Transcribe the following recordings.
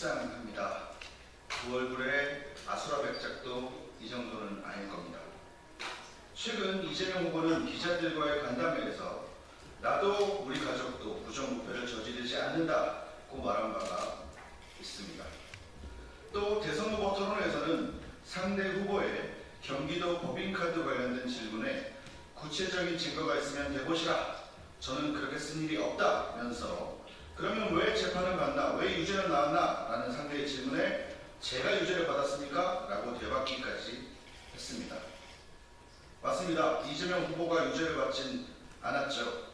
속상합니다. 9월 불에 아수라 백작도 이 정도는 아닐 겁니다. 최근 이재명 후보는 기자들과의 간담회에서 나도 우리 가족도 부정부패를 저지르지 않는다고 말한 바가 있습니다. 또 대선 후보 토론에서는 상대 후보의 경기도 법인카드 관련된 질문에 구체적인 증거가 있으면 대보시라. 저는 그렇게 쓴 일이 없다면서 그러면 왜 재판을 받나? 왜 유죄는 나왔나? 라는 상대의 질문에 제가 유죄를 받았습니까? 라고 되받기까지 했습니다. 맞습니다. 이재명 후보가 유죄를 받진 않았죠.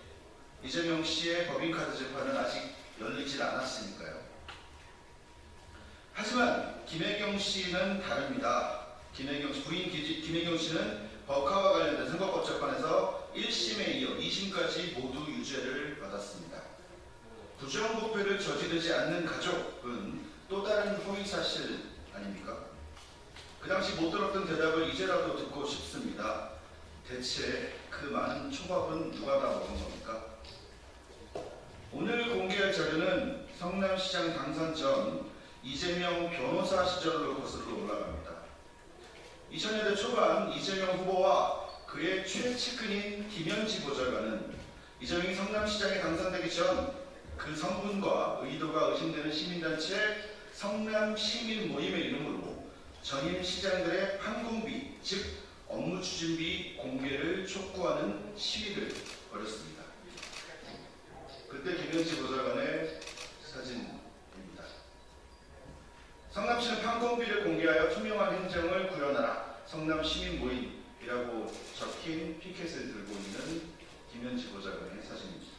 이재명 씨의 법인카드 재판은 아직 열리질 않았으니까요. 하지만 김혜경 씨는 다릅니다. 부인 김혜경 씨는 법카와 관련된 선거법 재판에서 1심에 이어 2심까지 모두 유죄를 받았습니다. 부정부패를 저지르지 않는 가족은 또 다른 허위사실 아닙니까? 그 당시 못 들었던 대답을 이제라도 듣고 싶습니다. 대체 그 많은 초밥은 누가 다 먹은 겁니까? 오늘 공개할 자료는 성남시장 당선 전 이재명 변호사 시절로 거슬러 올라갑니다. 2000년대 초반 이재명 후보와 그의 최측근인 김현지 보좌관은 이재명이 성남시장에 당선되기 전 그 성분과 의도가 의심되는 시민단체 성남시민모임의 이름으로 전임 시장들의 판공비, 즉 업무 추진비 공개를 촉구하는 시위를 벌였습니다. 그때 김현지 보좌관의 사진입니다. 성남시는 판공비를 공개하여 투명한 행정을 구현하라. 성남시민모임이라고 적힌 피켓을 들고 있는 김현지 보좌관의 사진입니다.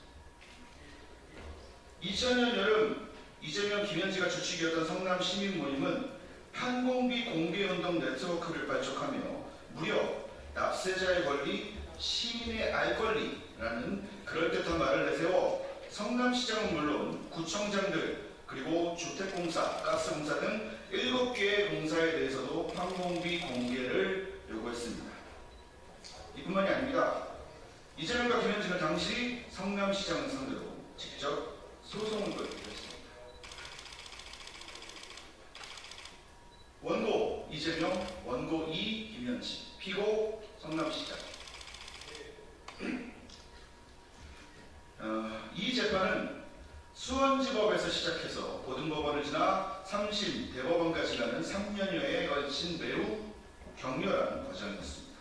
2000년 여름 이재명 김현지가 주축이었던 성남시민모임은 판공비 공개운동 네트워크를 발족하며 무려 납세자의 권리, 시민의 알 권리라는 그럴듯한 말을 내세워 성남시장은 물론 구청장들 그리고 주택공사, 가스공사 등 7개의 공사에 대해서도 판공비 공개를 요구했습니다. 이뿐만이 아닙니다. 이재명과 김현지는 당시 성남시장을 상대로 직접 소송을 걸었습니다. 원고 이재명, 원고 이 김현지, 피고 성남시장. 이 재판은 수원지법에서 시작해서 고등법원을 지나 3심, 대법원까지 가는 3년여에 걸친 매우 격렬한 과정이었습니다.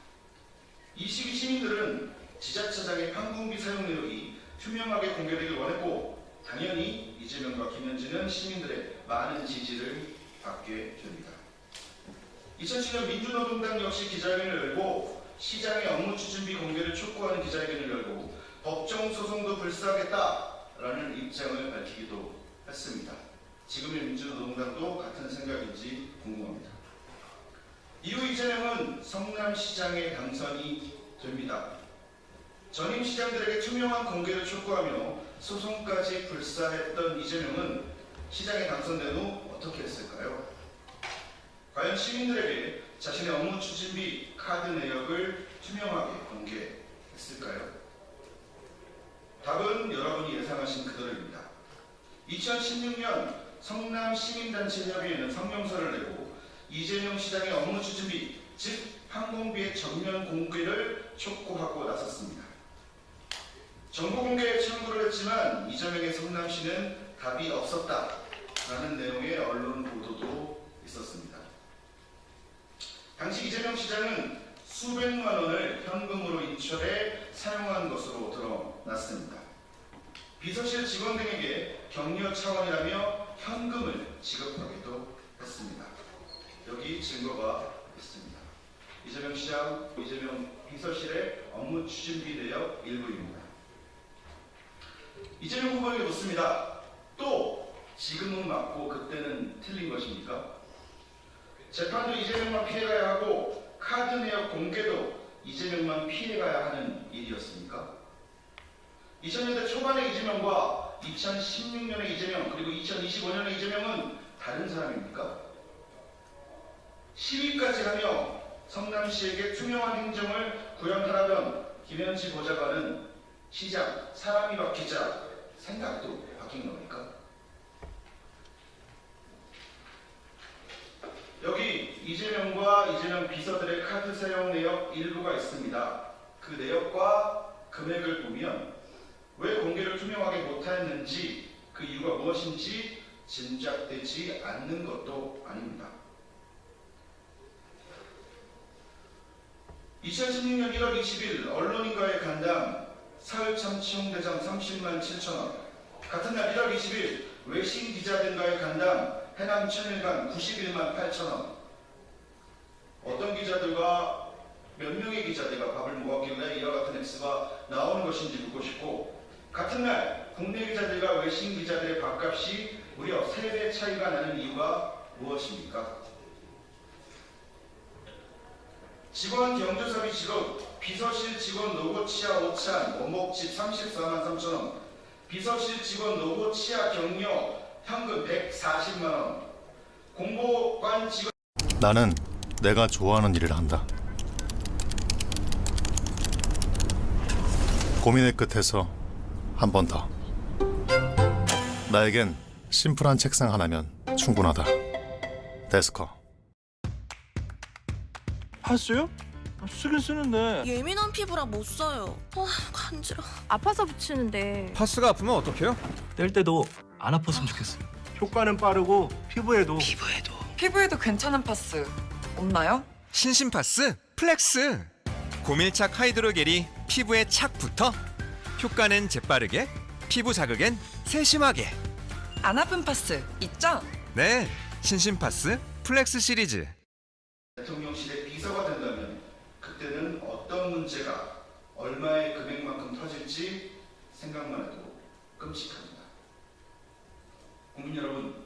이 시기 시민들은 지자체장의 판공비 사용 내역이 투명하게 공개되길 원했고 당연히 이재명과 김현지는 시민들의 많은 지지를 받게 됩니다. 2007년 민주노동당 역시 기자회견을 열고 시장의 업무 추진비 공개를 촉구하는 기자회견을 열고 법정 소송도 불사하겠다라는 입장을 밝히기도 했습니다. 지금의 민주노동당도 같은 생각인지 궁금합니다. 이후 이재명은 성남시장에 당선이 됩니다. 전임 시장들에게 투명한 공개를 촉구하며 소송까지 불사했던 이재명은 시장에 당선된 후 어떻게 했을까요? 과연 시민들에게 자신의 업무 추진비 카드 내역을 투명하게 공개했을까요? 답은 여러분이 예상하신 그대로입니다. 2016년 성남시민단체협의회는 성명서를 내고 이재명 시장의 업무 추진비, 즉 판공비의 전면 공개를 촉구하고 나섰습니다. 정보 공개에 청구를 했지만 이재명의 성남시는 답이 없었다라는 내용의 언론 보도도 있었습니다. 당시 이재명 시장은 수백만 원을 현금으로 인출해 사용한 것으로 드러났습니다. 비서실 직원 등에게 격려 차원이라며 현금을 지급하기도 했습니다. 여기 증거가 있습니다. 이재명 시장, 이재명 비서실의 업무 추진비 내역 일부입니다. 이재명 후보에게 묻습니다. 또 지금은 맞고 그때는 틀린 것입니까? 재판도 이재명만 피해가야 하고 카드 내역 공개도 이재명만 피해가야 하는 일이었습니까? 2000년대 초반의 이재명과 2016년의 이재명 그리고 2025년의 이재명은 다른 사람입니까? 시위까지 하며 성남시에게 투명한 행정을 구현하라던 김현지 보좌관은 시장, 사람이 바뀌자 생각도 바뀐 겁니까? 여기 이재명과 이재명 비서들의 카드 사용 내역 일부가 있습니다. 그 내역과 금액을 보면 왜 공개를 투명하게 못하였는지 그 이유가 무엇인지 짐작되지 않는 것도 아닙니다. 2016년 1월 20일 언론인과의 간담 사흘 참치홍대장 30만 7천원, 같은 날 1월 20일 외신 기자들과의 간담 해남 천일간 91만 8천원. 어떤 기자들과 몇 명의 기자들과 밥을 먹었길래 이와 같은 액수가 나오는 것인지 묻고 싶고, 같은 날 국내 기자들과 외신 기자들의 밥값이 무려 3배 차이가 나는 이유가 무엇입니까? 직원 경조사비 지급, 비서실 직원 노고 치아 오찬, 원목집 34만 3천원, 비서실 직원 노고 치아 격려 현금 140만원, 공보관 직원. 나는 내가 좋아하는 일을 한다. 고민의 끝에서 한 번 더. 나에겐 심플한 책상 하나면 충분하다. 데스커. 파스요? 쓰긴 쓰는데. 예민한 피부라 못 써요. 간지러. 아파서 붙이는데 파스가 아프면 어떡해요? 뗄 때도 안 아팠으면 좋겠어요. 효과는 빠르고 피부에도 피부에도 괜찮은 파스 없나요? 신신파스 플렉스. 고밀착 하이드로겔이 피부에 착 붙어 효과는 재빠르게, 피부 자극엔 세심하게. 안 아픈 파스 있죠? 네, 신신파스 플렉스 시리즈. 대통령실의 비서가 된다면 그때는 어떤 문제가 얼마의 금액만큼 터질지 생각만 해도 끔찍합니다. 국민 여러분,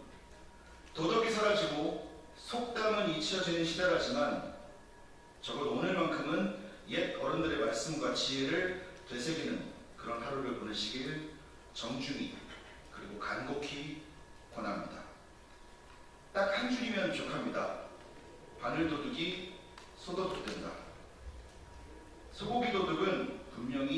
도덕이 사라지고 속담은 잊혀지는 시대라지만 적어도 오늘만큼은 옛 어른들의 말씀과 지혜를 되새기는 그런 하루를 보내시길 정중히 그리고 간곡히 권합니다. 딱 한 줄이면 족합니다. 바늘 도둑이 소도둑 된다. 소고기 도둑은 분명히